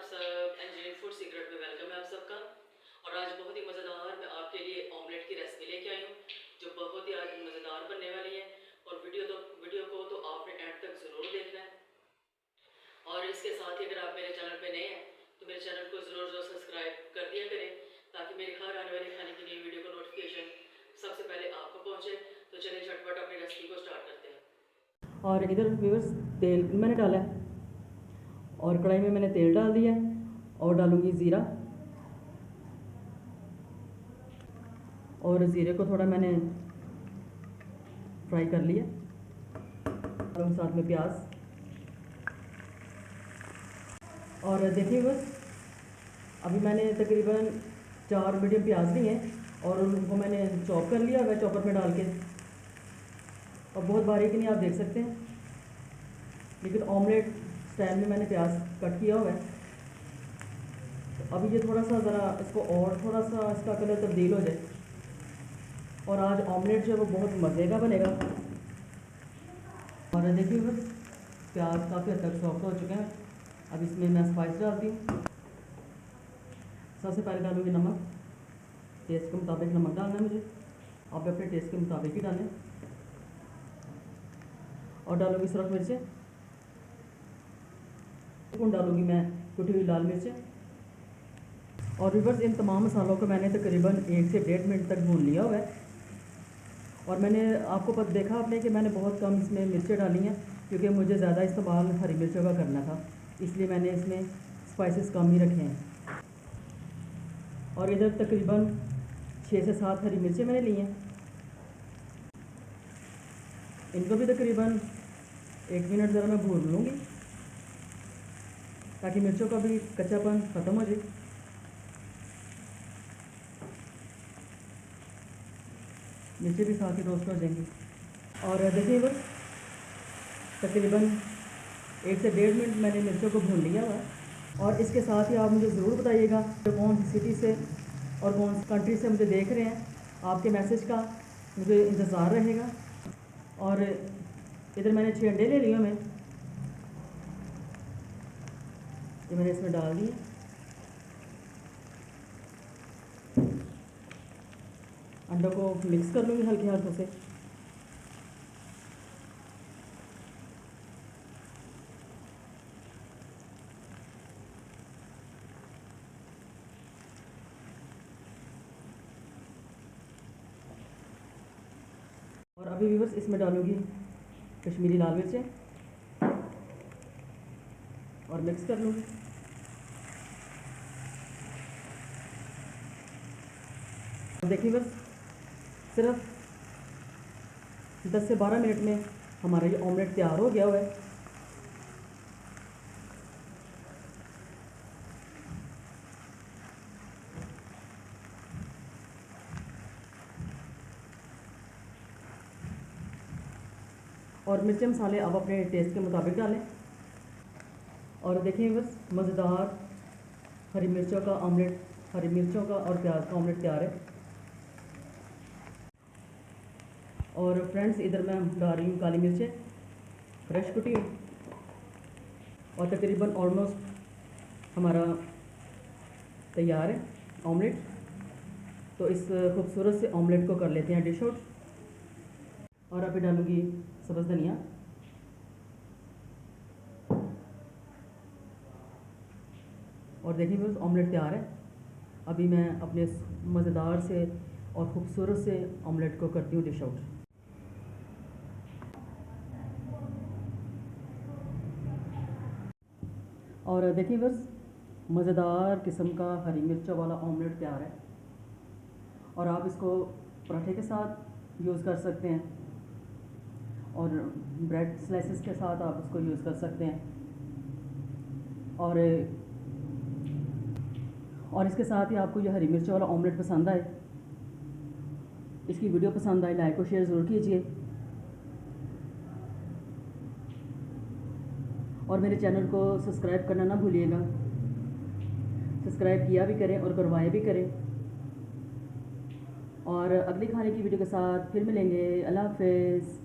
आप सब engineering food secret में वेलकम है आप सबका। और आज बहुत ही मज़ेदार मैं आपके लिए ऑमलेट की रेसिपी लेके आई हूँ जो बहुत ही आज मज़ेदार बनने वाली है। और वीडियो को तो आपने एंड तक ज़रूर देखना है। और इसके साथ ही अगर आप मेरे चैनल पे नए हैं तो मेरे चैनल को ज़रूर सब्सक्राइब कर दिया करें ताकि मेरी हर आने वाली खाने की नई वीडियो का नोटिफिकेशन सबसे पहले आपको पहुँचे। तो चलिए झटपट अपनी रेसिपी को स्टार्ट करते हैं। और इधर व्यूअर्स तेल मैंने डाला है और कढ़ाई में मैंने तेल डाल दिया है और डालूंगी ज़ीरा। और ज़ीरे को थोड़ा मैंने फ्राई कर लिया और साथ में प्याज। और देखिए बस अभी मैंने तकरीबन 4 मीडियम प्याज लिए हैं और उनको मैंने चॉप कर लिया है चॉपर में डाल के। और बहुत बारीक नहीं आप देख सकते हैं, लेकिन ऑमलेट स्टाइल में मैंने प्याज कट किया हुआ है। तो अभी ये थोड़ा सा ज़रा इसको और थोड़ा सा इसका कलर तब्दील हो जाए और आज ऑमलेट जो है वो बहुत मज़े का बनेगा। और देखिए बस प्याज काफ़ी हद तक सॉफ्ट हो चुके हैं। अब इसमें मैं स्पाइस डालती हूँ। सबसे पहले डालूँगी नमक। टेस्ट के मुताबिक नमक डालना है मुझे, आप अपने टेस्ट के मुताबिक ही डालें। और डालूँगी सुरख मिर्चें, डालूँगी मैं कुटी हुई लाल मिर्चें। और रिवर्स इन तमाम मसालों को मैंने तकरीबन 1 से 1.5 मिनट तक भून लिया हुआ है। और मैंने आपको देखा आपने कि मैंने बहुत कम इसमें मिर्चें डाली हैं क्योंकि मुझे ज़्यादा इस्तेमाल हरी मिर्चों का करना था, इसलिए मैंने इसमें स्पाइसेस कम ही रखे हैं। और इधर तकरीबन 6 से 7 हरी मिर्चें मैंने ली हैं। इनको भी तकरीबन 1 मिनट ज़रा मैं भून लूँगी ताकि मिर्चों का भी कच्चापन ख़त्म हो जाए। मिर्चें भी साथ ही रोस्ट हो जाएंगी। और देखिए बस तकरीबन 1 से 1.5 मिनट मैंने मिर्चों को भून लिया हुआ। और इसके साथ ही आप मुझे ज़रूर बताइएगा कि कौन सी सिटी से और कौन सी कंट्री से मुझे देख रहे हैं। आपके मैसेज का मुझे इंतज़ार रहेगा। और इधर मैंने 6 अंडे ले लिए मैं, ये मैंने इसमें डाल दिए। अंडों को मिक्स कर लूँगी हल्के हाथों से। और अभी भी बस इसमें डालूँगी कश्मीरी लाल मिर्चें और मिक्स कर लूँगी। देखिए बस सिर्फ 10 से 12 मिनट में हमारा ये ऑमलेट तैयार हो गया हुआ है। और मिर्च मसाले आप अपने टेस्ट के मुताबिक डालें। और देखिए बस मज़ेदार हरी मिर्चों का ऑमलेट, हरी मिर्चों का और प्याज का ऑमलेट तैयार है। और फ्रेंड्स इधर मैं डाल रही हूँ काली मिर्चें फ्रेश कुटी हुई। और तकरीबन ऑलमोस्ट हमारा तैयार है ऑमलेट। तो इस खूबसूरत से ऑमलेट को कर लेते हैं डिश आउट। और अभी डालूँगी सब्ज़ धनिया। और देखिए बस ऑमलेट तैयार है। अभी मैं अपने मज़ेदार से और ख़ूबसूरत से ऑमलेट को करती हूँ डिश आउट। और देखिए बस मज़ेदार किस्म का हरी मिर्चों वाला ऑमलेट तैयार है। और आप इसको पराठे के साथ यूज़ कर सकते हैं और ब्रेड स्लाइसेस के साथ आप इसको यूज़ कर सकते हैं। और इसके साथ ही आपको ये हरी मिर्च वाला ऑमलेट पसंद आए, इसकी वीडियो पसंद आए, लाइक और शेयर ज़रूर कीजिए। और मेरे चैनल को सब्सक्राइब करना ना भूलिएगा। सब्सक्राइब किया भी करें और करवाए भी करें। और अगली खाने की वीडियो के साथ फिर मिलेंगे। अल्लाह हाफ़िज़।